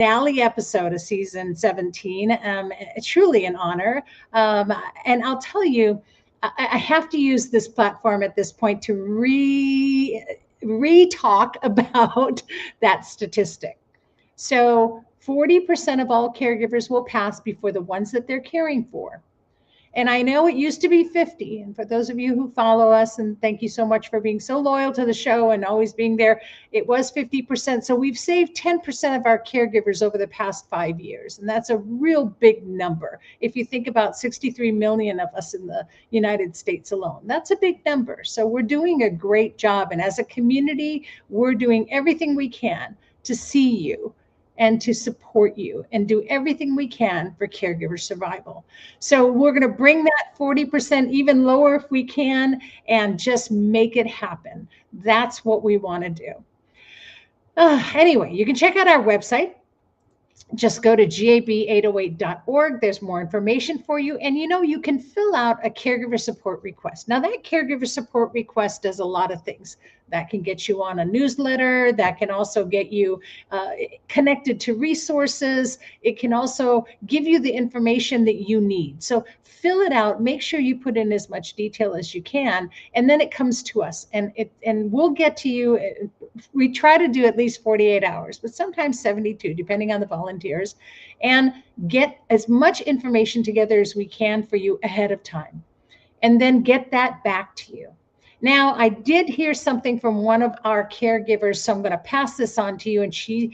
finale episode of season 17. Truly an honor. And I'll tell you, I have to use this platform at this point to re-talk about that statistic. So 40% of all caregivers will pass before the ones that they're caring for. And I know it used to be 50. And for those of you who follow us, and thank you so much for being so loyal to the show and always being there, it was 50%. So we've saved 10% of our caregivers over the past 5 years. And that's a real big number. If you think about 63 million of us in the United States alone, that's a big number. So we're doing a great job. And as a community, we're doing everything we can to see you and to support you and do everything we can for caregiver survival. So we're going to bring that 40% even lower if we can and just make it happen. That's what we want to do. Anyway, you can check out our website. Just go to gab808.org. There's more information for you. And you can fill out a caregiver support request. Now, that caregiver support request does a lot of things. That can get you on a newsletter. That can also get you connected to resources. It can also give you the information that you need. So fill it out. Make sure you put in as much detail as you can. And then it comes to us. And we'll get to you. We try to do at least 48 hours, but sometimes 72, depending on the volunteers, and get as much information together as we can for you ahead of time, and then get that back to you. Now, I did hear something from one of our caregivers, so I'm going to pass this on to you. And she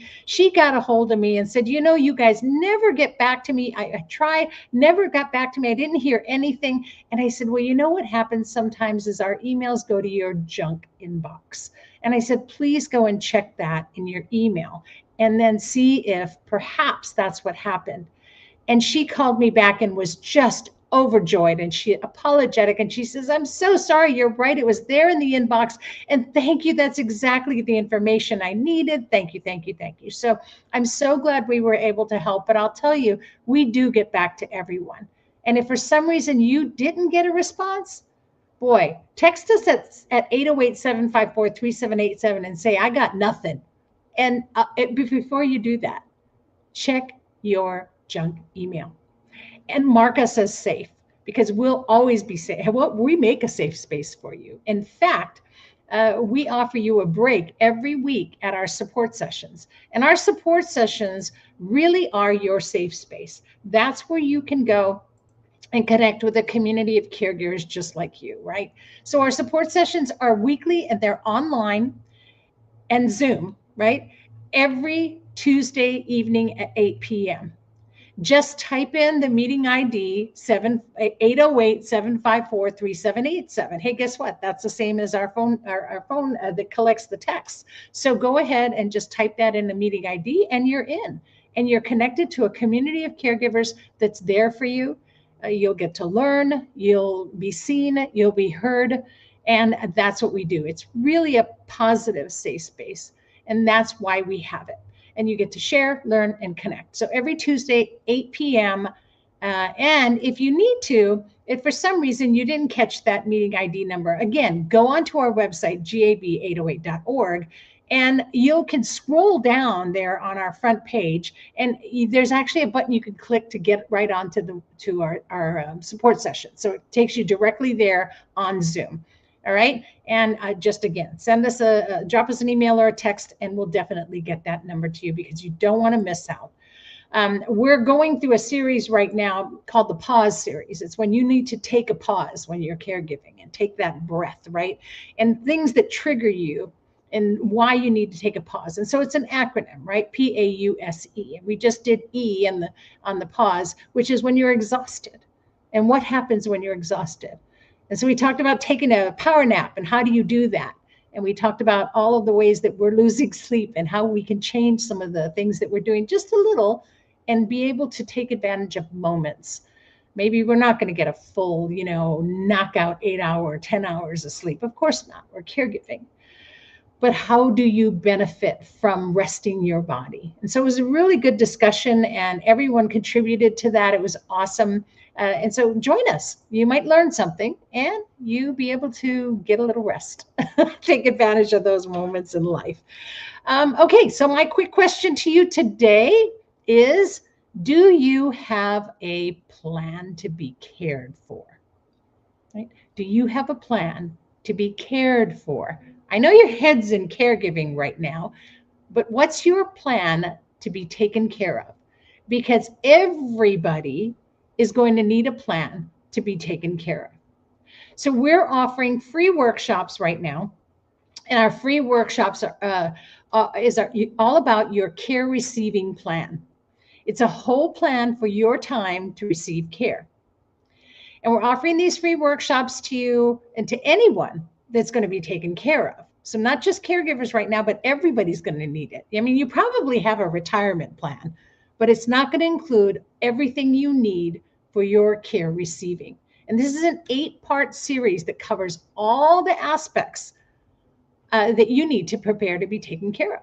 got a hold of me and said, you guys never get back to me. I tried, never got back to me. I didn't hear anything. And I said, well, what happens sometimes is our emails go to your junk inbox. And I said, please go and check that in your email and then see if perhaps that's what happened. And she called me back and was just overjoyed, and she apologetic, and she says, I'm so sorry, you're right, it was there in the inbox, and thank you, that's exactly the information I needed. Thank you. So I'm so glad we were able to help. But I'll tell you, we do get back to everyone. And if for some reason you didn't get a response, boy, text us at 808-754-3787 and say, I got nothing. And before you do that, check your junk email and mark us as safe, because we'll always be safe. We make a safe space for you. In fact, we offer you a break every week at our support sessions. And our support sessions really are your safe space. That's where you can go and connect with a community of caregivers just like you, right? So our support sessions are weekly, and they're online and Zoom, right? Every Tuesday evening at 8 p.m. Just type in the meeting ID 808-754-3787. Hey, guess what? That's the same as our phone that collects the text. So go ahead and just type that in the meeting ID, and you're in. And you're connected to a community of caregivers that's there for you. You'll get to learn, you'll be seen, you'll be heard, and that's what we do. It's really a positive safe space, and that's why we have it. And you get to share, learn, and connect. So every Tuesday, 8 p.m. And if you need to, if for some reason you didn't catch that meeting ID number, again, go onto our website, gab808.org, and you can scroll down there on our front page, and there's actually a button you can click to get right onto our support session. So it takes you directly there on Zoom. All right. And just again, drop us an email or a text, and we'll definitely get that number to you, because you don't want to miss out. We're going through a series right now called the Pause series. It's when you need to take a pause when you're caregiving and take that breath, right? And things that trigger you and why you need to take a pause. And so it's an acronym, right? PAUSE. We just did E on the pause, which is when you're exhausted. And what happens when you're exhausted? And so we talked about taking a power nap and how do you do that? And we talked about all of the ways that we're losing sleep and how we can change some of the things that we're doing just a little and be able to take advantage of moments. Maybe we're not going to get a full, knockout 8 hour, 10 hours of sleep. Of course not. We're caregiving. But how do you benefit from resting your body? And so it was a really good discussion, and everyone contributed to that. It was awesome. And so join us. You might learn something, and you be able to get a little rest. Take advantage of those moments in life. Okay, so my quick question to you today, is, do you have a plan to be cared for? Right? Do you have a plan to be cared for? I know your head's in caregiving right now, but what's your plan to be taken care of? Because everybody is going to need a plan to be taken care of. So we're offering free workshops right now, and our free workshops are all about your care receiving plan. It's a whole plan for your time to receive care. And we're offering these free workshops to you and to anyone that's going to be taken care of. So not just caregivers right now, but everybody's going to need it. I mean, you probably have a retirement plan, but it's not going to include everything you need for your care receiving. And this is an 8-part series that covers all the aspects that you need to prepare to be taken care of.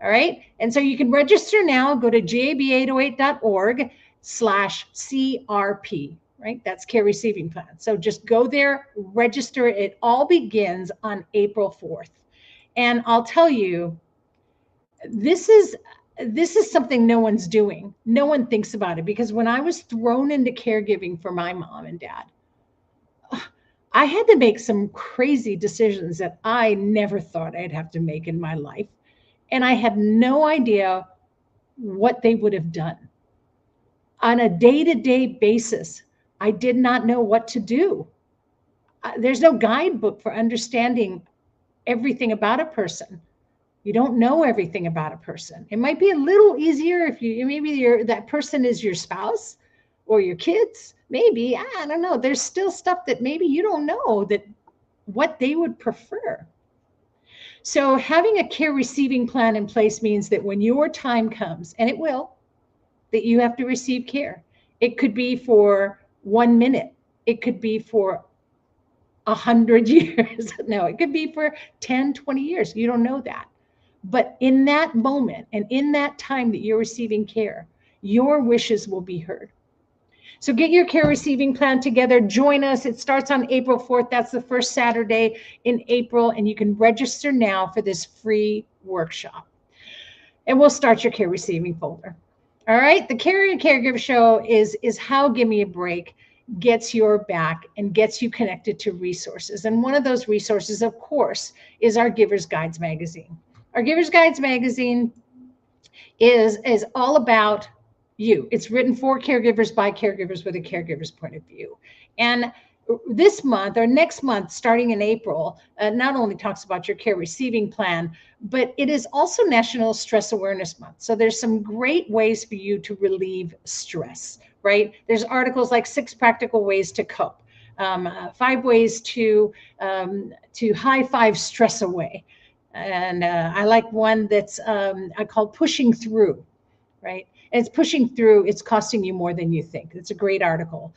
All right. And so you can register now. Go to gab808.org/CRP. Right? That's care receiving plan. So just go there, register. It all begins on April 4th. And I'll tell you, this is something no one's doing. No one thinks about it, because when I was thrown into caregiving for my mom and dad, I had to make some crazy decisions that I never thought I'd have to make in my life. And I had no idea what they would have done. On a day-to-day basis, I did not know what to do. There's no guidebook for understanding everything about a person. You don't know everything about a person. It might be a little easier if that person is your spouse or your kids. Maybe, I don't know. There's still stuff that maybe you don't know that what they would prefer. So having a care receiving plan in place means that when your time comes, and it will, that you have to receive care. It could be for 1 minute. It could be for 100 years. No, it could be for 10, 20 years. You don't know that. But in that moment and in that time that you're receiving care, your wishes will be heard. So get your care receiving plan together. Join us. It starts on April 4th. That's the first Saturday in April. And you can register now for this free workshop. And we'll start your care receiving folder. All right. The Caring and Caregiver Show is how Give Me a Break gets your back and gets you connected to resources. And one of those resources, of course, is our Giver's Guides magazine. Our Giver's Guides magazine is all about you. It's written for caregivers by caregivers with a caregiver's point of view. And this month or next month, starting in April, not only talks about your care receiving plan, but it is also National Stress Awareness Month. So there's some great ways for you to relieve stress, right? There's articles like 6 practical ways to cope, 5 ways to high five stress away. And I like one that's I call Pushing Through, right? And it's pushing through, it's costing you more than you think. It's a great article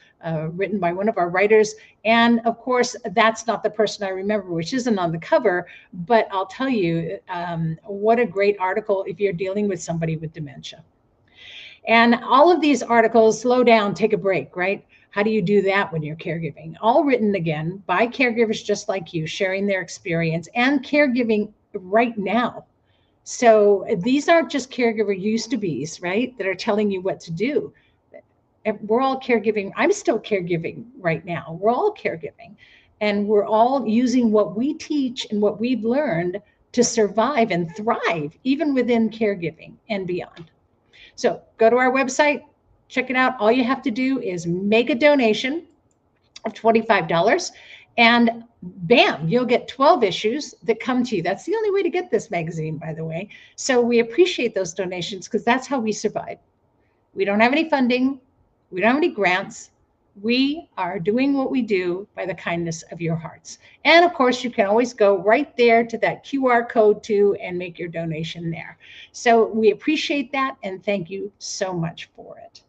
written by one of our writers. And of course, that's not the person I remember, which isn't on the cover, but I'll tell you what a great article if you're dealing with somebody with dementia. And all of these articles, slow down, take a break, right? How do you do that when you're caregiving? All written again by caregivers just like you, sharing their experience and caregiving right now. So these aren't just caregiver used-to-bes, right, that are telling you what to do. We're all caregiving. I'm still caregiving right now. We're all caregiving. And we're all using what we teach and what we've learned to survive and thrive, even within caregiving and beyond. So go to our website, check it out. All you have to do is make a donation of $25. And bam, you'll get 12 issues that come to you. That's the only way to get this magazine, by the way. So we appreciate those donations because that's how we survive. We don't have any funding. We don't have any grants. We are doing what we do by the kindness of your hearts. And of course, you can always go right there to that QR code too and make your donation there. So we appreciate that and thank you so much for it.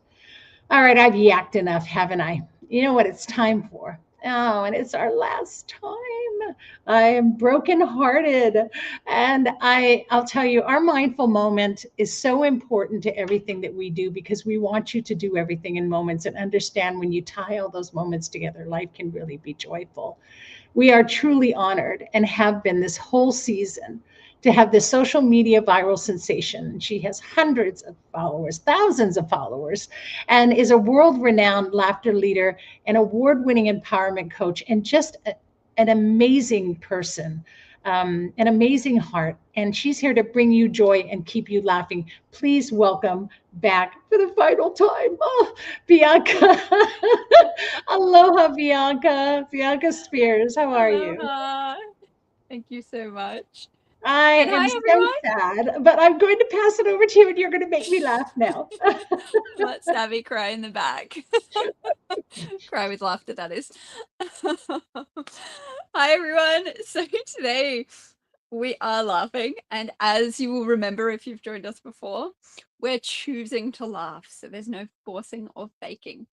All right, I've yacked enough, haven't I? You know what it's time for? Oh, and it's our last time. I am brokenhearted. And I'll tell you, our mindful moment is so important to everything that we do because we want you to do everything in moments and understand when you tie all those moments together, life can really be joyful. We are truly honored and have been this whole season to have this social media viral sensation. She has hundreds of followers, thousands of followers, and is a world renowned laughter leader, an award winning empowerment coach, and just an amazing person, an amazing heart. And she's here to bring you joy and keep you laughing. Please welcome back for the final time, oh, Bianca. Aloha, Bianca. Bianca Spears, how are you? Aloha. Thank you so much. I And am hi, so everyone. sad, but I'm going to pass it over to you and you're going to make me laugh now. Let Savvy cry in the back. Cry with laughter, that is. Hi, everyone. So today we are laughing. And as you will remember if you've joined us before, we're choosing to laugh. So there's no forcing or faking.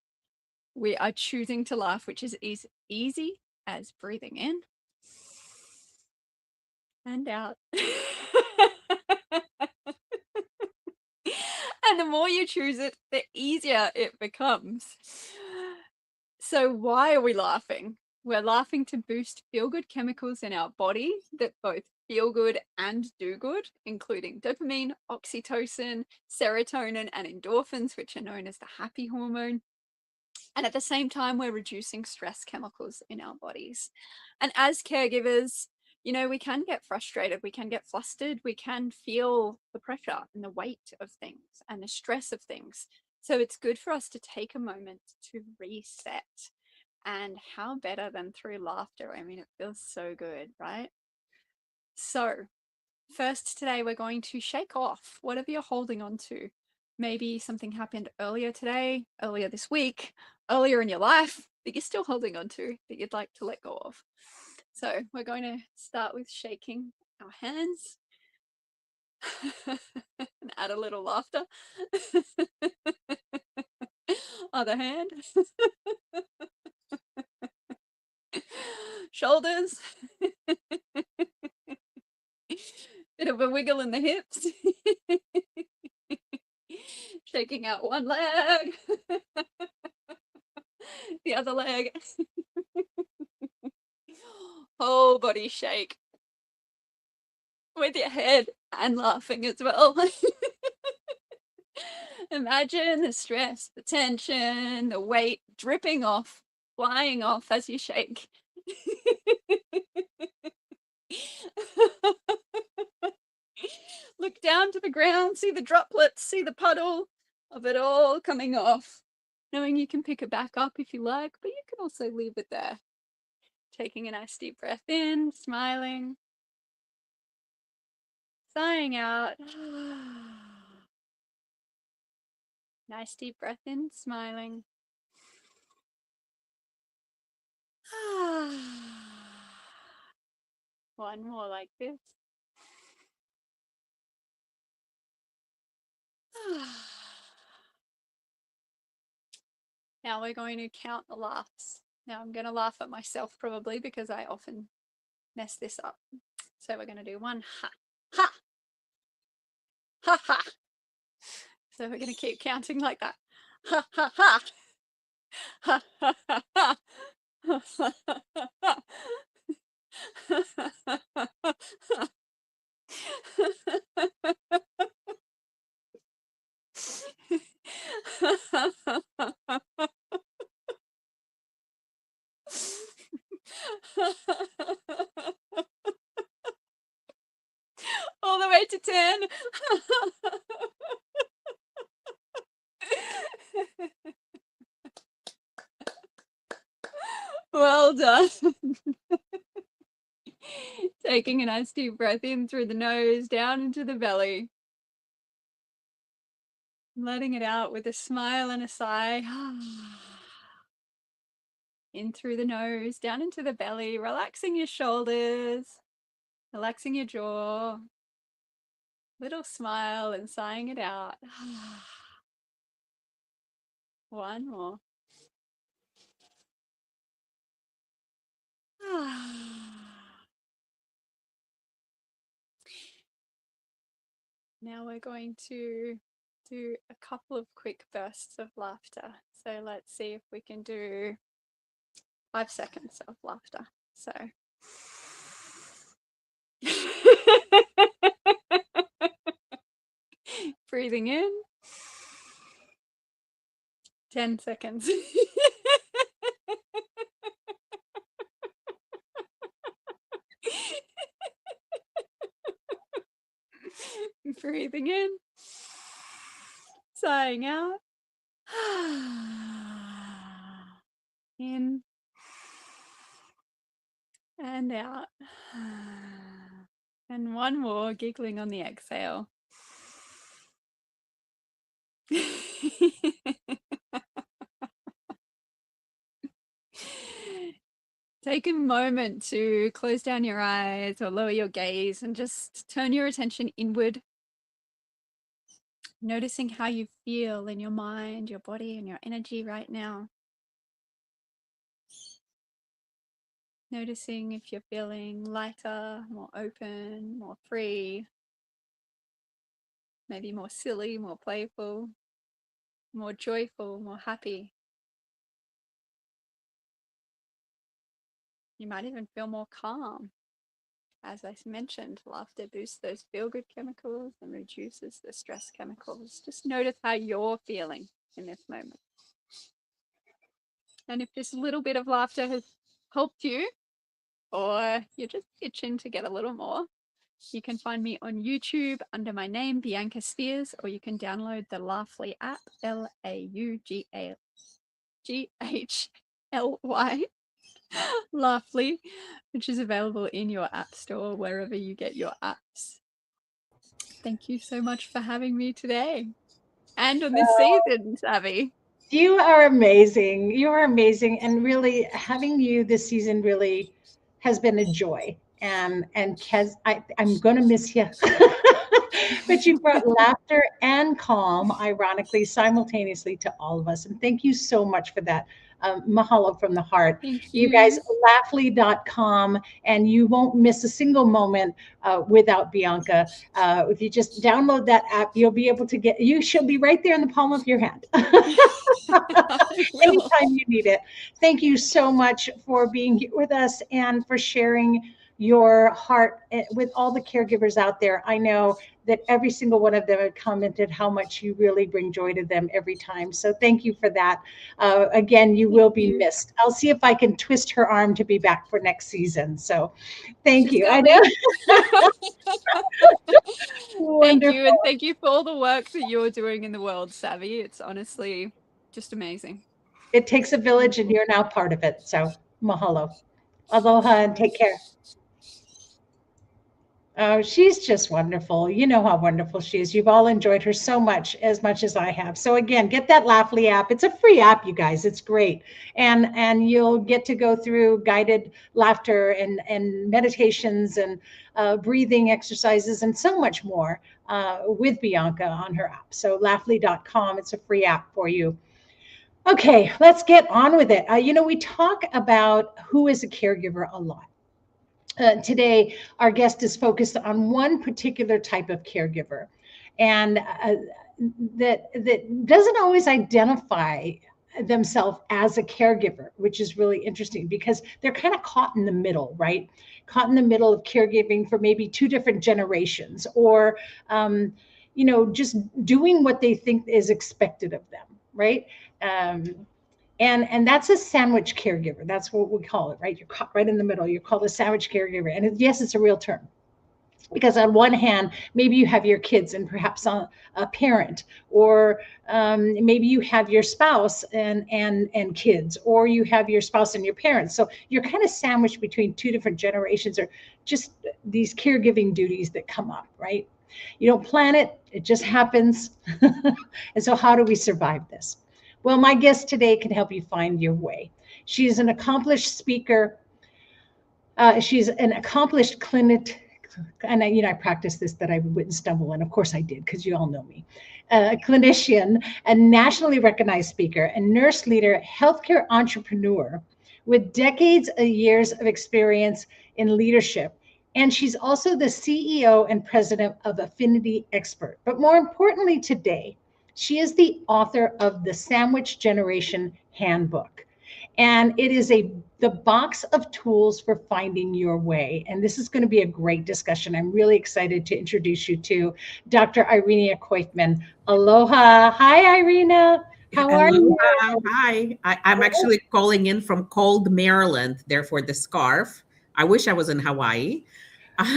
We are choosing to laugh, which is as easy as breathing in and out. And the more you choose it, the easier it becomes. So why are we laughing? We're laughing to boost feel-good chemicals in our body that both feel good and do good, including dopamine, oxytocin, serotonin, and endorphins, which are known as the happy hormone. And at the same time, we're reducing stress chemicals in our bodies. And as caregivers, you know, we can get frustrated, we can get flustered, we can feel the pressure and the weight of things and the stress of things. So it's good for us to take a moment to reset. And how better than through laughter? I mean, it feels so good, right? So, first today, we're going to shake off whatever you're holding on to. Maybe something happened earlier today, earlier this week, earlier in your life that you're still holding on to that you'd like to let go of. So we're going to start with shaking our hands and add a little laughter. Other hand. Shoulders. Bit of a wiggle in the hips. Shaking out one leg. The other leg. Whole body shake. With your head and laughing as well. Imagine the stress, the tension, the weight dripping off, flying off as you shake. Look down to the ground, see the droplets, see the puddle of it all coming off. Knowing you can pick it back up if you like, but you can also leave it there. Taking a nice deep breath in, smiling, sighing out. Nice deep breath in, smiling. One more like this. Now we're going to count the laughs. Now I'm going to laugh at myself probably because I often mess this up. So we're going to do one ha, ha, ha, ha. So we're going to keep counting like that. Ha, ha, ha. Ha, ha, ha, ha. Ha, ha, ha, ha. All the way to 10. Well done. Taking a nice deep breath in through the nose, down into the belly. Letting it out with a smile and a sigh. In through the nose, down into the belly, relaxing your shoulders, relaxing your jaw. Little smile and sighing it out. One more. Now we're going to do a couple of quick bursts of laughter. So let's see if we can do 5 seconds of laughter. So Breathing in. 10 seconds. Breathing in. Sighing out. In and out. And one more, giggling on the exhale. Take a moment to close down your eyes or lower your gaze and just turn your attention inward, noticing how you feel in your mind, your body, and your energy right now. Noticing if you're feeling lighter, more open, more free, maybe more silly, more playful, more joyful, more happy. You might even feel more calm. As I mentioned, laughter boosts those feel-good chemicals and reduces the stress chemicals. Just notice how you're feeling in this moment. And if this little bit of laughter has helped you, or you're just itching to get a little more, you can find me on YouTube under my name, Bianca Spears, or you can download the Laughly app, Laughly, Laughly, which is available in your app store, wherever you get your apps. Thank you so much for having me today and on this season, Savy. You are amazing. You are amazing. And really having you this season really has been a joy. And Kez, I'm going to miss you. But you brought laughter and calm, ironically, simultaneously to all of us. And thank you so much for that. Mahalo from the heart. Thank You guys, laughly.com, and you won't miss a single moment without Bianca. If you just download that app, you'll be able to she'll be right there in the palm of your hand. Anytime you need it. Thank you so much for being here with us and for sharing your heart with all the caregivers out there. I know that every single one of them have commented how much you really bring joy to them every time. So thank you for that. Again, you will be missed. I'll see if I can twist her arm to be back for next season. So thank you. I know. Thank you. And thank you for all the work that you're doing in the world, Savy. It's honestly just amazing. It takes a village and you're now part of it. So mahalo. Aloha and take care. Oh, she's just wonderful. You know how wonderful she is. You've all enjoyed her so much as I have. So again, get that Laughly app. It's a free app, you guys. It's great. And you'll get to go through guided laughter and meditations and breathing exercises and so much more with Bianca on her app. So laughly.com, it's a free app for you. Okay, let's get on with it. We talk about who is a caregiver a lot. Today, our guest is focused on one particular type of caregiver, and that doesn't always identify themselves as a caregiver, which is really interesting because they're kind of caught in the middle, right? Caught in the middle of caregiving for maybe two different generations, or just doing what they think is expected of them, right? And that's a sandwich caregiver. That's what we call it, right? You're caught right in the middle. You're called a sandwich caregiver. And yes, it's a real term. Because on one hand, maybe you have your kids and perhaps a parent, or maybe you have your spouse and kids, or you have your spouse and your parents. So you're kind of sandwiched between two different generations, or just these caregiving duties that come up, right? You don't plan it, it just happens. And so how do we survive this? Well, my guest today can help you find your way. She is an accomplished speaker. She's an accomplished clinic, and I practiced this that I wouldn't stumble, and of course I did because you all know me. A clinician, a nationally recognized speaker, and nurse leader, healthcare entrepreneur with decades of years of experience in leadership. And she's also the CEO and president of Affinity Expert. But more importantly today, she is the author of the Sandwich Generation Handbook. And it is the box of tools for finding your way. And this is going to be a great discussion. I'm really excited to introduce you to Dr. Irina Koyfman. Aloha. Hi, Irina. How are you? Aloha. Hi. I'm actually calling in from cold Maryland, therefore the scarf. I wish I was in Hawaii.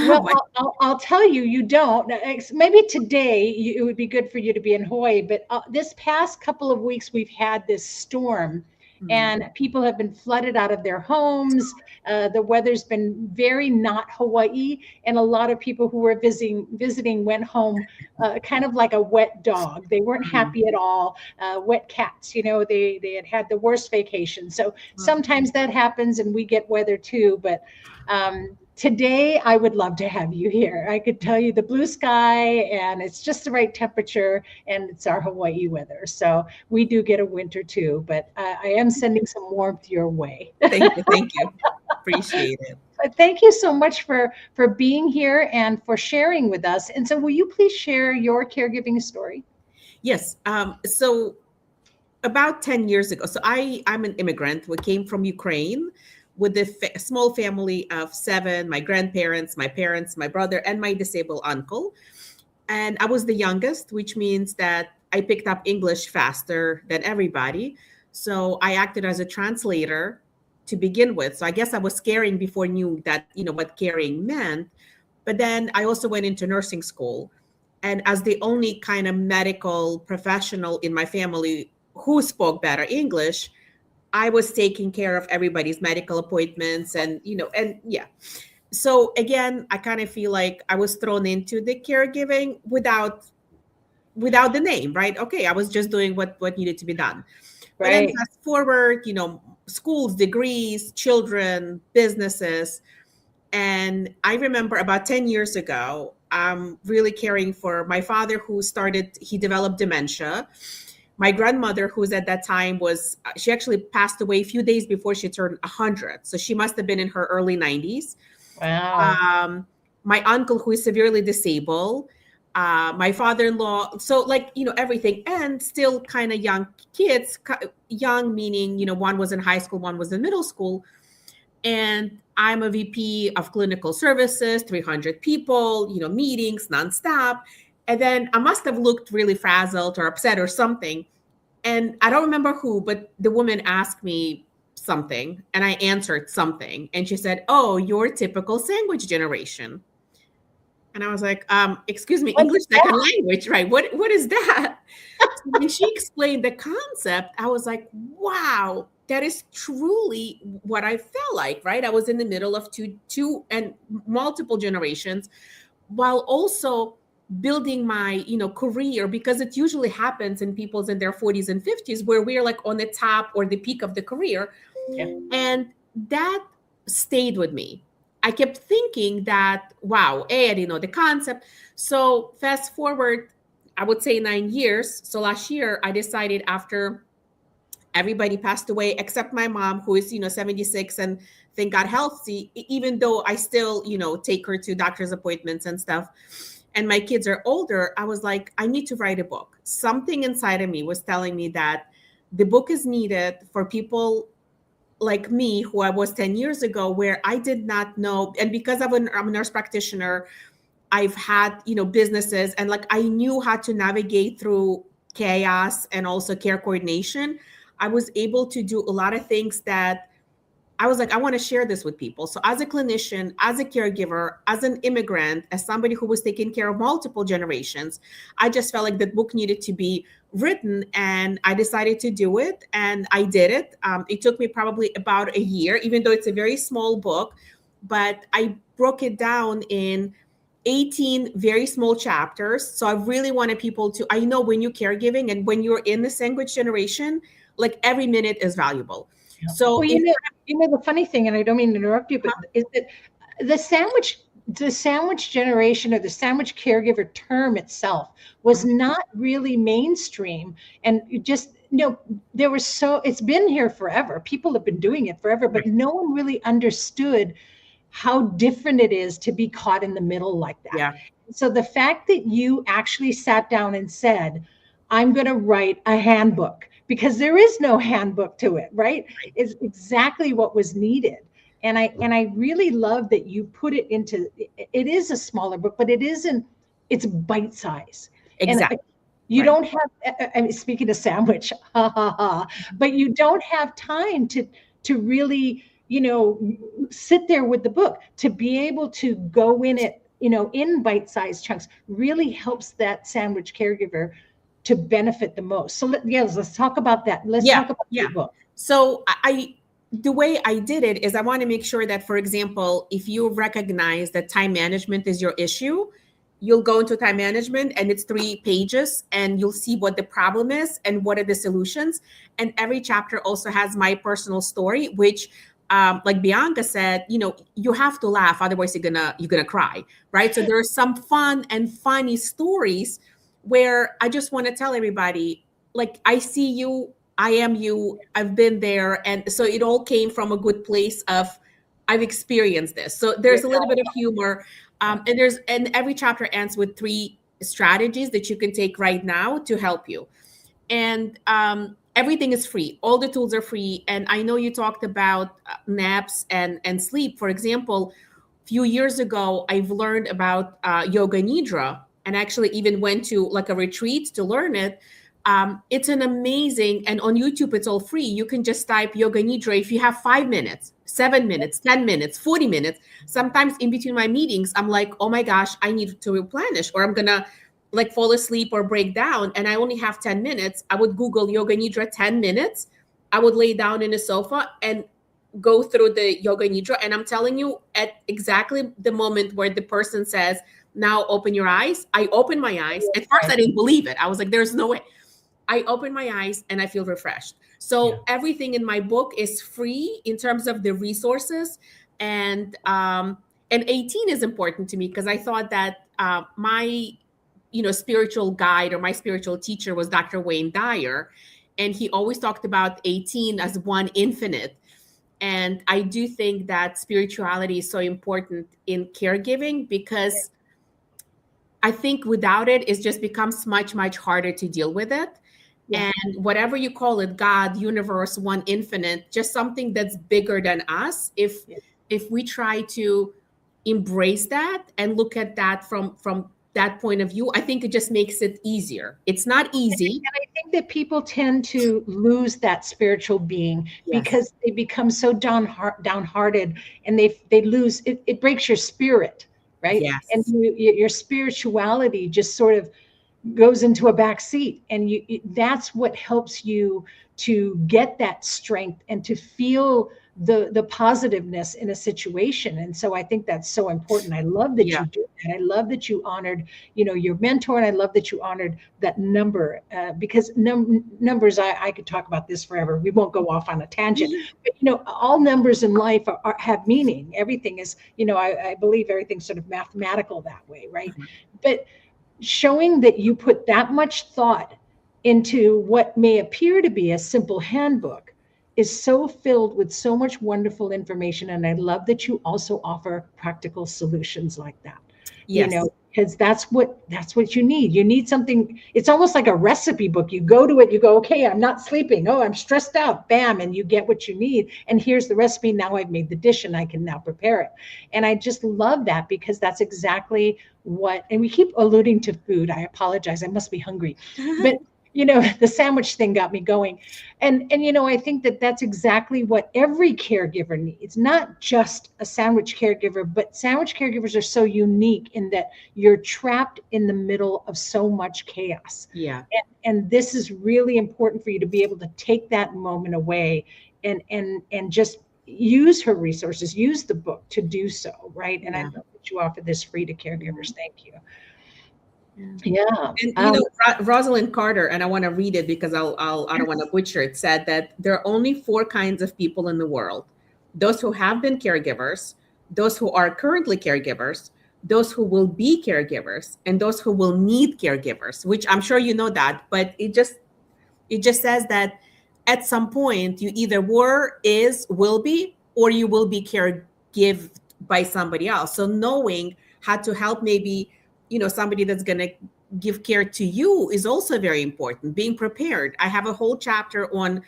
Well, But I'll tell you, you don't. Maybe today it would be good for you to be in Hawaii, but this past couple of weeks we've had this storm, and people have been flooded out of their homes. The weather's been very not Hawaii, and a lot of people who were visiting went home kind of like a wet dog. They weren't happy at all. Wet cats, they had the worst vacation. So sometimes that happens, and we get weather too, but. Today, I would love to have you here. I could tell you the blue sky and it's just the right temperature and it's our Hawaii weather. So we do get a winter too, but I am sending some warmth your way. thank you. Thank you. Appreciate it. But thank you so much for being here and for sharing with us. And so will you please share your caregiving story? Yes. So about 10 years ago, so I'm an immigrant. We came from Ukraine with a small family of 7, my grandparents, my parents, my brother, and my disabled uncle. And I was the youngest, which means that I picked up English faster than everybody. So I acted as a translator to begin with. So I guess I was caring before I knew that, what caring meant. But then I also went into nursing school. And as the only kind of medical professional in my family who spoke better English, I was taking care of everybody's medical appointments and yeah. So again, I kind of feel like I was thrown into the caregiving without the name, right? Okay, I was just doing what needed to be done. But then Right. fast forward, schools, degrees, children, businesses. And I remember about 10 years ago, I'm really caring for my father he developed dementia. My grandmother, who's at that time she actually passed away a few days before she turned 100. So she must have been in her early 90s. Wow. My uncle, who is severely disabled, my father-in-law. So everything, and still kind of young kids, young meaning, one was in high school, one was in middle school. And I'm a VP of clinical services, 300 people, meetings nonstop. And then I must have looked really frazzled or upset or something. And I don't remember who, but the woman asked me something and I answered something. And she said, "Oh, you're typical sandwich generation." And I was like, excuse me, English second language, right? What is that? So when she explained the concept, I was like, wow, that is truly what I felt like, right? I was in the middle of two and multiple generations, while also building my career, because it usually happens in people's in their 40s and 50s where we're like on the top or the peak of the career. Yeah. And that stayed with me. I kept thinking that, wow, I didn't know the concept. So fast forward, I would say 9 years. So last year I decided, after everybody passed away except my mom, who is 76 and thank God healthy, even though I still take her to doctor's appointments and stuff, and my kids are older, I was like, I need to write a book. Something inside of me was telling me that the book is needed for people like me, who I was 10 years ago, where I did not know. And because I'm a nurse practitioner, I've had, businesses, and I knew how to navigate through chaos and also care coordination. I was able to do a lot of things that I was like, I want to share this with people. So as a clinician, as a caregiver, as an immigrant, as somebody who was taking care of multiple generations, I just felt like that book needed to be written, and I decided to do it, and I did it. It took me probably about a year, even though it's a very small book, but I broke it down in 18 very small chapters. So I really wanted people to, I know when you're caregiving and when you're in the sandwich generation, every minute is valuable. So well, the funny thing, and I don't mean to interrupt you, but is that the sandwich generation or the sandwich caregiver term itself was not really mainstream, and there was it's been here forever. People have been doing it forever, but no one really understood how different it is to be caught in the middle like that. Yeah. So the fact that you actually sat down and said, I'm going to write a handbook, because there is no handbook to it, right? It's exactly what was needed. And I really love that you put it into, it is a smaller book, but it's bite size. Exactly. And you Right. don't have, I mean, speaking of sandwich, ha ha ha, but you don't have time to really, sit there with the book. To be able to go in it, in bite-sized chunks, really helps that sandwich caregiver to benefit the most. So let's talk about that. Let's talk about the book. So the way I did it is I want to make sure that, for example, if you recognize that time management is your issue, you'll go into time management and it's 3 pages and you'll see what the problem is and what are the solutions. And every chapter also has my personal story, which like Bianca said, you have to laugh, otherwise you're gonna cry, right? So there are some fun and funny stories where I just want to tell everybody, like, I see you, I am you, I've been there. And so it all came from a good place of, I've experienced this. So there's a little bit of humor. And every chapter ends with 3 strategies that you can take right now to help you. And everything is free. All the tools are free. And I know you talked about naps and sleep. For example, a few years ago, I've learned about yoga nidra, and actually even went to like a retreat to learn it. It's an amazing, and on YouTube, it's all free. You can just type yoga nidra. If you have 5 minutes, 7 minutes, 10 minutes, 40 minutes, sometimes in between my meetings, I'm like, oh my gosh, I need to replenish, or I'm going to like fall asleep or break down. And I only have 10 minutes. I would Google yoga nidra 10 minutes. I would lay down in a sofa and go through the yoga nidra. And I'm telling you, at exactly the moment where the person says, now open your eyes, I open my eyes. At first, I didn't believe it. I was like, there's no way. I open my eyes and I feel refreshed. So everything in my book is free in terms of the resources. And 18 is important to me because I thought that my spiritual guide or my spiritual teacher was Dr. Wayne Dyer. And he always talked about 18 as one infinite. And I do think that spirituality is so important in caregiving, because I think without it, it just becomes much, much harder to deal with it. And whatever you call it, God, universe, one infinite, just something that's bigger than us. If we try to embrace that and look at that from that point of view, I think it just makes it easier. It's not easy. And I think that people tend to lose that spiritual being because they become so downhearted, and they lose it. It breaks your spirit, right? Yes. And your spirituality just sort of goes into a back seat, and that's what helps you to get that strength and to feel the positiveness in a situation. And so I think that's so important. I love that you do that. I love that you honored, your mentor, and I love that you honored that number, because numbers, I could talk about this forever. We won't go off on a tangent, but all numbers in life have meaning. Everything is, I believe everything's sort of mathematical that way, right? But showing that you put that much thought into what may appear to be a simple handbook is so filled with so much wonderful information. And I love that you also offer practical solutions like that. Because that's what you need. You need something. It's almost like a recipe book. You go to it, you go, okay, I'm not sleeping. Oh, I'm stressed out. Bam. And you get what you need. And here's the recipe. Now I've made the dish and I can now prepare it. And I just love that, because that's exactly and we keep alluding to food. I apologize. I must be hungry. But the sandwich thing got me going. And I think that that's exactly what every caregiver needs, not just a sandwich caregiver, but sandwich caregivers are so unique in that you're trapped in the middle of so much chaos. Yeah. And this is really important for you to be able to take that moment away and just use her resources, use the book to do so, right? And I love that you offer this free to caregivers. Thank you. Yeah. And Rosalind Carter, and I want to read it because I don't want to butcher it, said that there are only 4 kinds of people in the world: those who have been caregivers, those who are currently caregivers, those who will be caregivers, and those who will need caregivers, which I'm sure you know that, but it just says that at some point you either were, is, will be, or you will be caregived by somebody else. So knowing how to help maybe somebody that's going to give care to you is also very important. Being prepared. I have a whole chapter on,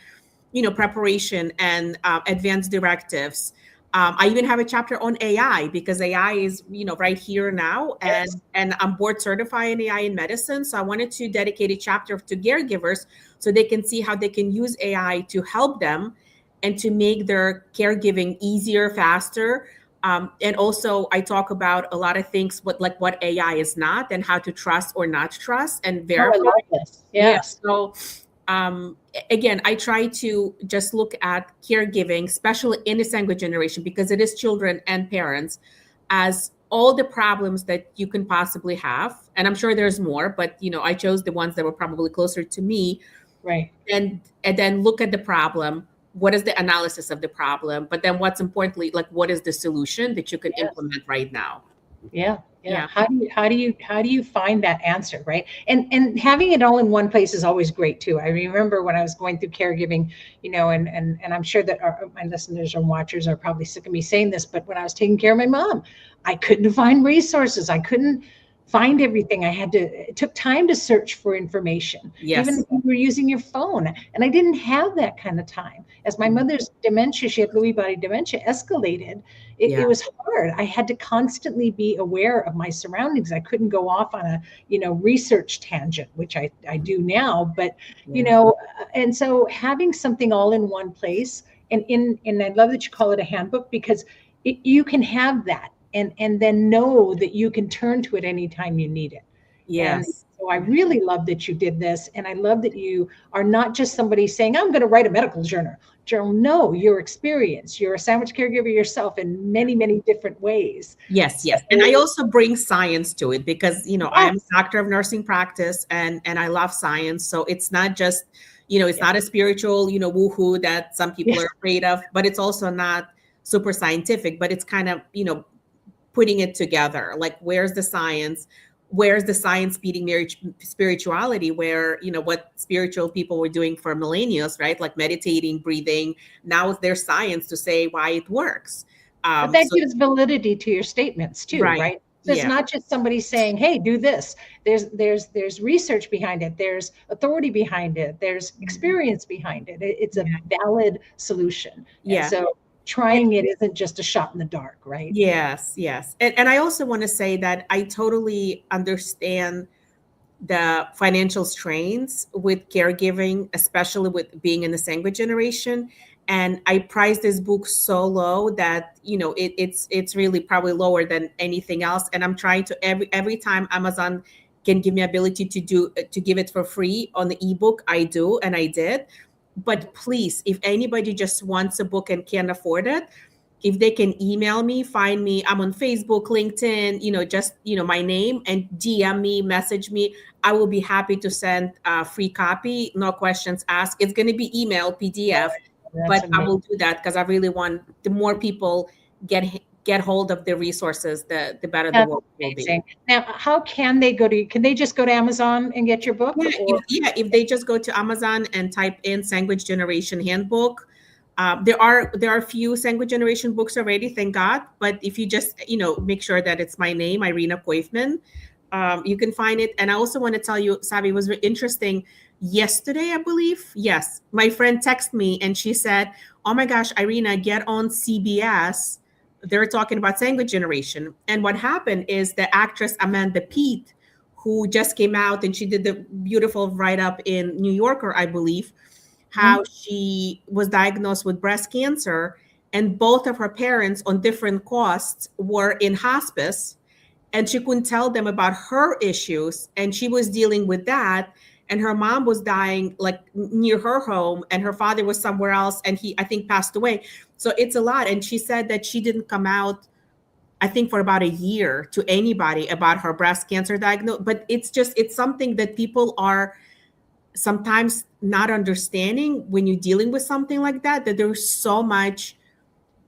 preparation and advanced directives. I even have a chapter on AI because AI is, right here now, and Yes. and I'm board certified in AI in medicine. So I wanted to dedicate a chapter to caregivers so they can see how they can use AI to help them and to make their caregiving easier, faster. And also, I talk about a lot of things, what AI is not, and how to trust or not trust and Oh, I verify. love this. Yeah. Yes. So again, I try to just look at caregiving, especially in the sandwich generation, because it is children and parents, as all the problems that you can possibly have. And I'm sure there's more, but I chose the ones that were probably closer to me. Right. And then look at the problem. What is the analysis of the problem? But then what's importantly, like, what is the solution that you can Yes. implement right now? Yeah. Yeah. How do you find that answer, right? And having it all in one place is always great too. I remember when I was going through caregiving, and I'm sure that my listeners and watchers are probably sick of me saying this, but when I was taking care of my mom, I couldn't find resources. I couldn't find everything. It took time to search for information, even Yes. if you were using your phone. And I didn't have that kind of time. As my mother's dementia, she had Lewy body dementia, escalated. Yeah. It was hard. I had to constantly be aware of my surroundings. I couldn't go off on a, research tangent, which I do now, but, Yeah. and so having something all in one place, and I love that you call it a handbook, because you can have that and then know that you can turn to it anytime you need it. And Yes. so I really love that you did this. And I love that you are not just somebody saying, I'm going to write a medical journal. No, your experience. You're a sandwich caregiver yourself in many, many different ways. Yes, So, yes. And I also bring science to it because, I am yes, a doctor of nursing practice and I love science. So it's not just, it's not a spiritual, woohoo that some people yes, are afraid of, but it's also not super scientific, but it's kind of, putting it together. Like, where's the science? Where's the science beating spirituality? Where, what spiritual people were doing for millennia, right? Like meditating, breathing. Now there's science to say why it works. but that So gives validity to your statements too, right. right? So it's Yeah. not just somebody saying, "Hey, do this." There's research behind it. There's authority behind it. There's experience behind it. It's a valid solution. And Yeah. so trying it isn't just a shot in the dark, right? Yes, yes. And I also want to say that I totally understand the financial strains with caregiving, especially with being in the sandwich generation. And I price this book so low that it's really probably lower than anything else. And I'm trying to every time Amazon can give me ability to give it for free on the ebook, I do, and I did. But please, if anybody just wants a book and can't afford it, if they can email me, find me. I'm on Facebook, LinkedIn, just, my name, and DM me, message me. I will be happy to send a free copy, no questions asked. It's going to be email, PDF, That's but I amazing. will do that because I really want the more people get hold of the resources, the better the That's world will be. amazing. Now, how can they can they just go to Amazon and get your book? Yeah, Or if they just go to Amazon and type in Sandwich Generation Handbook, there are a few Sandwich Generation books already, thank God. But if you just make sure that it's my name, Irina Koyfman, you can find it. And I also want to tell you, Savy, was very interesting. Yesterday, I believe, yes, my friend texted me and she said, "Oh my gosh, Irina, get on CBS. They're talking about Sandwich Generation." And what happened is the actress Amanda Peet, who just came out and she did the beautiful write-up in New Yorker, I believe, how she was diagnosed with breast cancer, and both of her parents on different costs were in hospice, and she couldn't tell them about her issues, and she was dealing with that, and her mom was dying like near her home, and her father was somewhere else, and he, I think, passed away. So it's a lot. And she said that she didn't come out, I think, for about a year to anybody about her breast cancer diagnosis. But it's something that people are sometimes not understanding when you're dealing with something like that there's so much,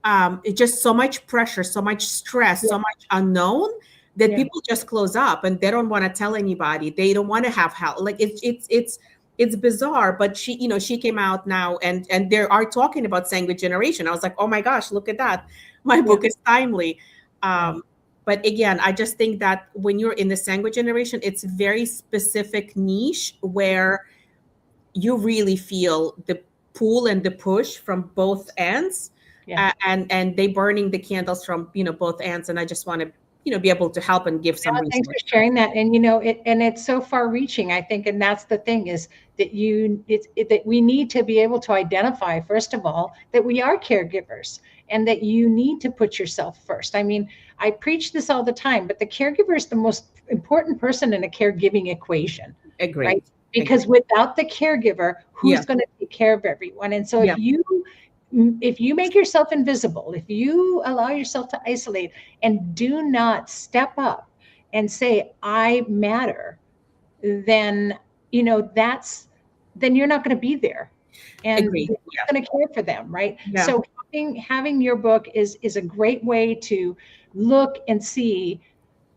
it's just so much pressure, so much stress, so much unknown that people just close up and they don't want to tell anybody. They don't want to have help. Like it's bizarre. But she came out now and they are talking about Sandwich Generation. I was like, oh my gosh, look at that. My book is timely. But But again, I just think that when you're in the sanguine generation, it's very specific niche where you really feel the pull and the push from both ends. Yeah. And they burning the candles from, both ends. And I just want to, be able to help and give some Thanks for resources. sharing that. And it's so far reaching, I think, and that's the thing is that that we need to be able to identify, first of all, that we are caregivers and that you need to put yourself first. I mean, I preach this all the time, but the caregiver is the most important person in a caregiving equation. Agree. Right? Because without the caregiver, who's going to take care of everyone? And so if you make yourself invisible, if you allow yourself to isolate and do not step up and say, I matter, then, then you're not going to be there. And you're not going to care for them, right? Yeah. So having your book is a great way to look and see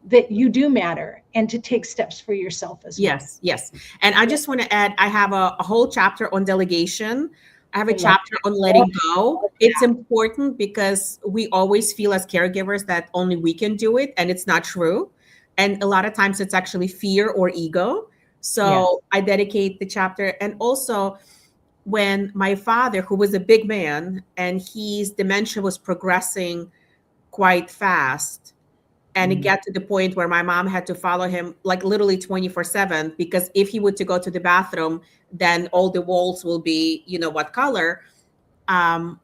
that you do matter and to take steps for yourself as well. Yes. And I just want to add, I have a whole chapter on delegation. I have a chapter on letting go. It's important because we always feel as caregivers that only we can do it, and it's not true. And a lot of times it's actually fear or ego. So I dedicate the chapter. And also when my father, who was a big man, and his dementia was progressing quite fast, and it got to the point where my mom had to follow him like literally 24/7, because if he would to go to the bathroom, then all the walls will be, what color. I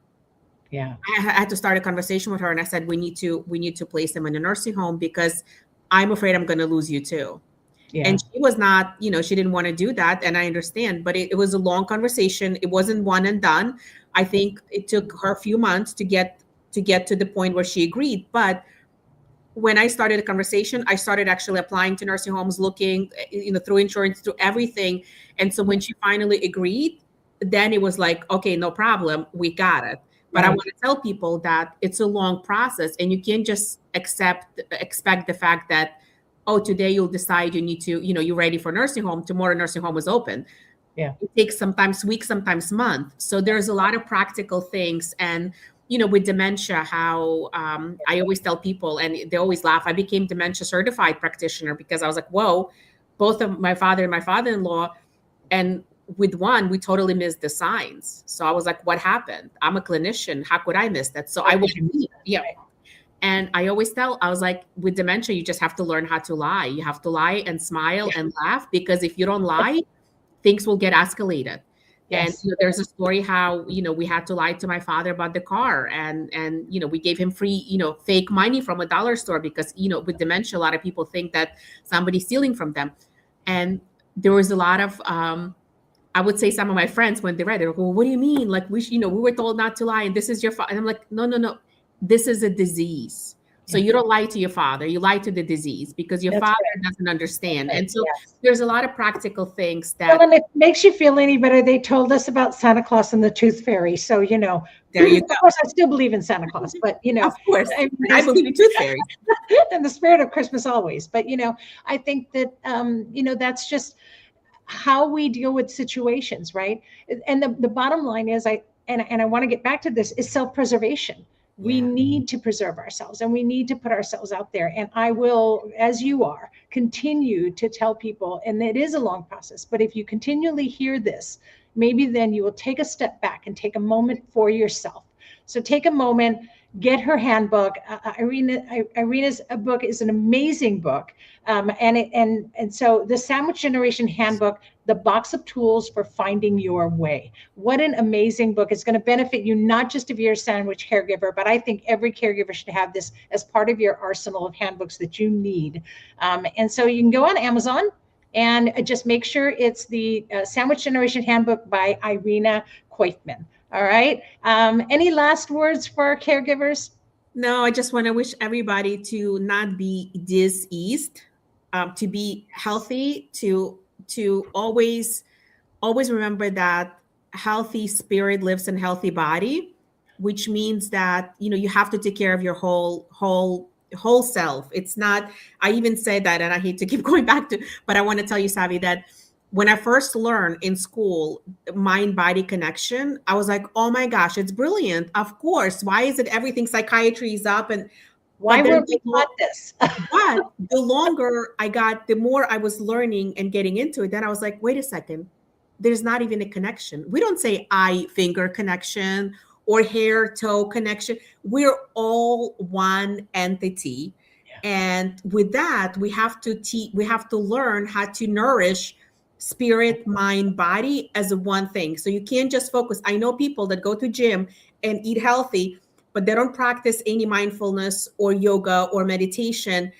had to start a conversation with her, and I said, we need to place him in a nursing home because I'm afraid I'm going to lose you too. Yeah. And she was not, she didn't want to do that. And I understand, but it was a long conversation. It wasn't one and done. I think it took her a few months to get to the point where she agreed. But when I started the conversation, I started actually applying to nursing homes, looking, through insurance, through everything. And so when she finally agreed, then it was like, okay, no problem, we got it. But I want to tell people that it's a long process, and you can't just expect the fact that, oh, today you'll decide you need to, you're ready for nursing home. Tomorrow nursing home is open. Yeah. It takes sometimes weeks, sometimes months. So there's a lot of practical things. And with dementia, how I always tell people, and they always laugh, I became dementia certified practitioner because I was like, whoa, both of my father and my father-in-law, and with one, we totally missed the signs. So I was like, what happened? I'm a clinician. How could I miss that? So I was, and I always I was like, with dementia, you just have to learn how to lie. You have to lie and smile and laugh, because if you don't lie, things will get escalated. Yes. And there's a story how, we had to lie to my father about the car, and we gave him free, fake money from a dollar store because, with dementia, a lot of people think that somebody's stealing from them. And there was a lot of, I would say some of my friends, when they read it, they're like, well, what do you mean? Like, we were told not to lie, and this is your father. And I'm like, no, this is a disease. So you don't lie to your father, you lie to the disease, because your father doesn't understand. And so there's a lot of practical things that. Well, and if it makes you feel any better, they told us about Santa Claus and the Tooth Fairy. So, there you go. Of course, I still believe in Santa Claus, but, Of course, I believe in Tooth Fairies. And the spirit of Christmas always. But, I think that, that's just how we deal with situations, right? And the bottom line is, I want to get back to this, is self-preservation. We need to preserve ourselves, and we need to put ourselves out there. And I will, as you are, continue to tell people, and it is a long process, but if you continually hear this, maybe then you will take a step back and take a moment for yourself. So take a moment, get her handbook. Irina's book is an amazing book. And so the Sandwich Generation Handbook, the box of tools for finding your way. What an amazing book. It's going to benefit you, not just if you're a sandwich caregiver, but I think every caregiver should have this as part of your arsenal of handbooks that you need. And so you can go on Amazon and just make sure it's the Sandwich Generation Handbook by Irina Koyfman. All right. Any last words for our caregivers? No, I just want to wish everybody to not be diseased, to be healthy, to always remember that healthy spirit lives in healthy body, which means that, you have to take care of your whole self. It's not, I even say that, and I hate to keep going back to, but I want to tell you, Savy, that when I first learned in school mind-body connection, I was like, oh my gosh, it's brilliant. Of course. Why is it everything psychiatry is up? And Why then weren't we taught this? but the longer I got, the more I was learning and getting into it. Then I was like, wait a second, there's not even a connection. We don't say eye finger connection or hair toe connection. We're all one entity. And with that, we have to we have to learn how to nourish spirit, mind, body as a one thing. So you can't just focus. I know people that go to gym and eat healthy, but they don't practice any mindfulness or yoga or meditation,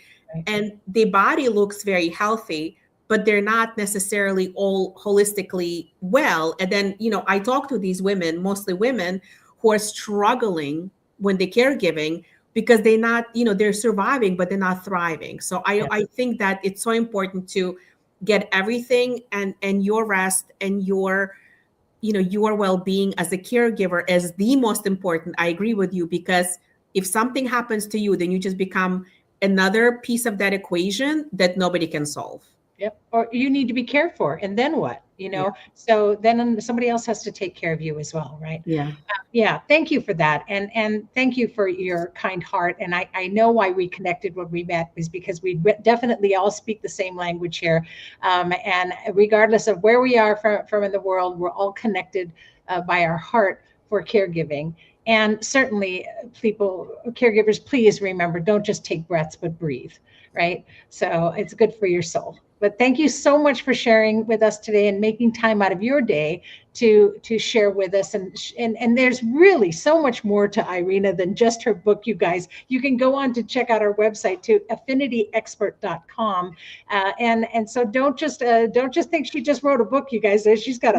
and their body looks very healthy, but they're not necessarily all holistically well. And then, I talk to these women, mostly women, who are struggling when they're caregiving because they're not, they're surviving, but they're not thriving. So I think that it's so important to get everything and your rest and your well-being as a caregiver as the most important. I agree with you, because if something happens to you, then you just become another piece of that equation that nobody can solve. Yep. Or you need to be cared for. And then what? So then somebody else has to take care of you as well, right? Yeah. Yeah. Thank you for that. And thank you for your kind heart. And I know why we connected when we met is because we definitely all speak the same language here. And regardless of where we are from in the world, we're all connected by our heart for caregiving. And certainly caregivers, please remember, don't just take breaths, but breathe, right? So it's good for your soul. But thank you so much for sharing with us today and making time out of your day to share with us. And there's really so much more to Irina than just her book, you guys. You can go on to check out our website too, affinityexpert.com. And so don't just think she just wrote a book, you guys. She's got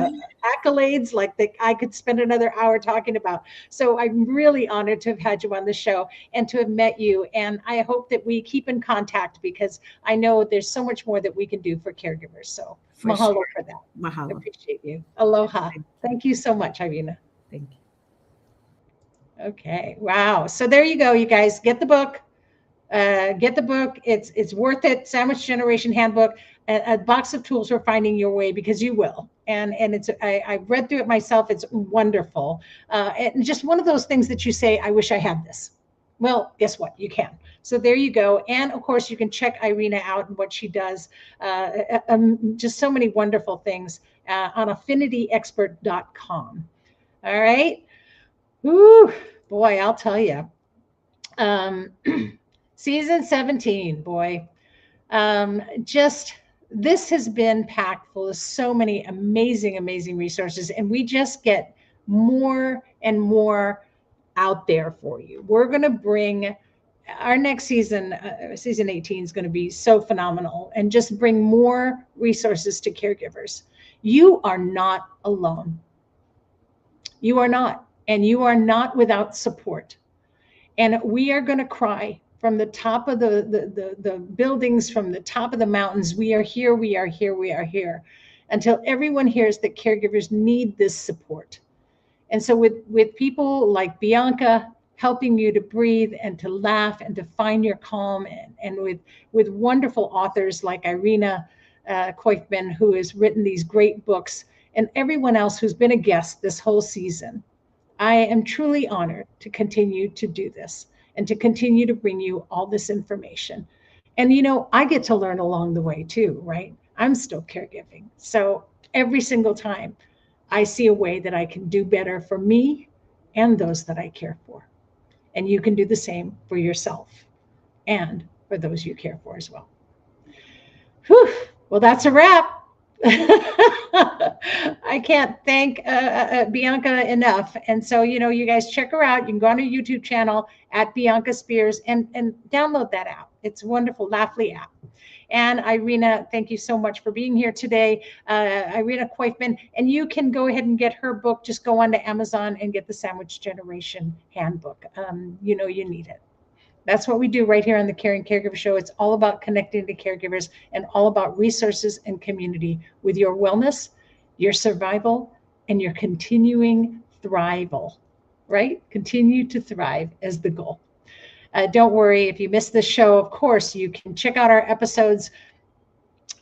accolades like that I could spend another hour talking about. So I'm really honored to have had you on the show and to have met you. And I hope that we keep in contact, because I know there's so much more that we can do for caregivers. So mahalo for that. Mahalo. Appreciate you. Aloha. Thank you so much, Irina. Thank you. Okay. Wow. So there you go, you guys. Get the book. Get the book. It's worth it. Sandwich Generation Handbook. A box of tools for finding your way, because you will. And it's I read through it myself. It's wonderful. And just one of those things that you say, I wish I had this. Well, guess what? You can. So there you go. And of course, you can check Irina out and what she does. Just so many wonderful things on affinityexpert.com. All right. Ooh, boy, I'll tell you. Season 17, boy. This has been packed full of so many amazing, amazing resources. And we just get more and more out there for you. We're going to bring our next season, season 18 is going to be so phenomenal, and just bring more resources to caregivers. You are not alone. You are not, and you are not without support. And we are going to cry from the top of the buildings, from the top of the mountains. We are here, we are here, we are here, until everyone hears that caregivers need this support. And so with people like Bianca helping you to breathe and to laugh and to find your calm, and with wonderful authors like Irina Koyfman, who has written these great books, and everyone else who's been a guest this whole season, I am truly honored to continue to do this and to continue to bring you all this information. And, I get to learn along the way too, right? I'm still caregiving. So every single time, I see a way that I can do better for me and those that I care for. And you can do the same for yourself and for those you care for as well. Whew. Well, that's a wrap. I can't thank Bianca enough. And so, you guys check her out. You can go on her YouTube channel at Bianca Spears and download that app. It's a wonderful Laughly app. And Irina, thank you so much for being here today. Irina Koyfman, and you can go ahead and get her book. Just go on to Amazon and get the Sandwich Generation Handbook. You need it. That's what we do right here on the Caring Caregiver Show. It's all about connecting to caregivers and all about resources and community with your wellness, your survival, and your continuing thrival, right? Continue to thrive as the goal. Don't worry if you missed this show. Of course, you can check out our episodes,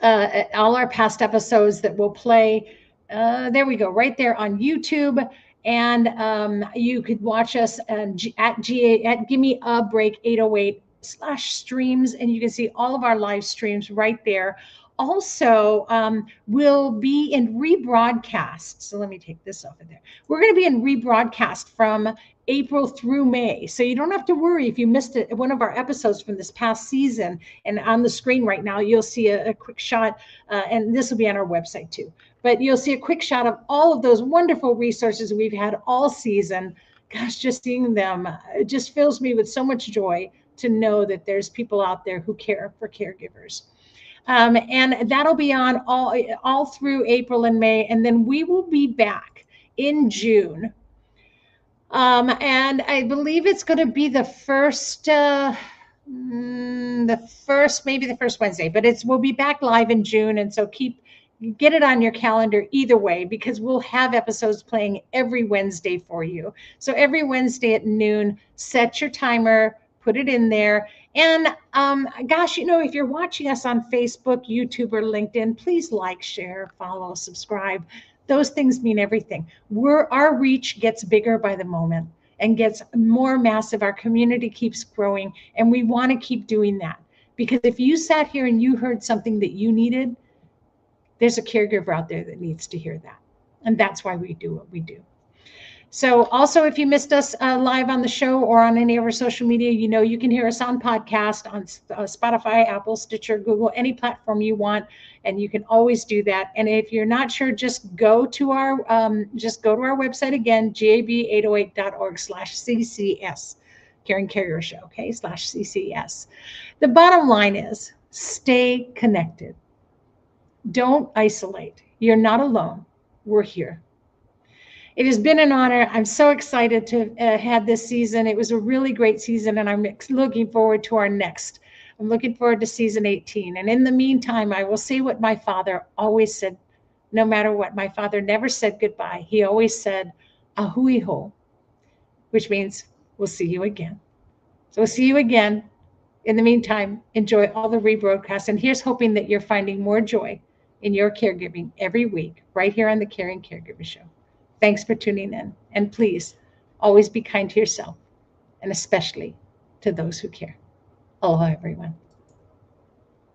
all our past episodes that will play. There we go, right there on YouTube. And you could watch us at Gimme a Break 808 youtube.com/streams, and you can see all of our live streams right there. Also, we'll be in rebroadcast. So let me take this off of there. We're going to be in rebroadcast from April through May. So you don't have to worry if you missed one of our episodes from this past season. And on the screen right now, you'll see a quick shot, and this will be on our website too. But you'll see a quick shot of all of those wonderful resources we've had all season. Gosh, just seeing them, it just fills me with so much joy to know that there's people out there who care for caregivers. And that'll be on all through April and May. And then we will be back in June. And I believe it's going to be the first Wednesday, but we'll be back live in June. And so get it on your calendar either way, because we'll have episodes playing every Wednesday for you. So every Wednesday at noon, set your timer, put it in there. And gosh, if you're watching us on Facebook, YouTube, or LinkedIn, please like, share, follow, subscribe. Those things mean everything. Our reach gets bigger by the moment and gets more massive. Our community keeps growing, and we want to keep doing that. Because if you sat here and you heard something that you needed, there's a caregiver out there that needs to hear that. And that's why we do what we do. So also, if you missed us live on the show or on any of our social media, you can hear us on podcast, on Spotify, Apple, Stitcher, Google, any platform you want, and you can always do that. And if you're not sure, just go to our website again, gab808.org/CCS, Caring Caregiver Show, okay, /CCS. The bottom line is, stay connected. Don't isolate. You're not alone. We're here. It has been an honor. I'm so excited to have this season. It was a really great season, and I'm looking forward to our next. I'm looking forward to season 18. And in the meantime, I will say what my father always said, no matter what. My father never said goodbye. He always said, ahui ho, which means we'll see you again. So we'll see you again. In the meantime, enjoy all the rebroadcasts. And here's hoping that you're finding more joy in your caregiving every week, right here on the Caring Caregiver Show. Thanks for tuning in. And please, always be kind to yourself, and especially to those who care. Aloha, everyone.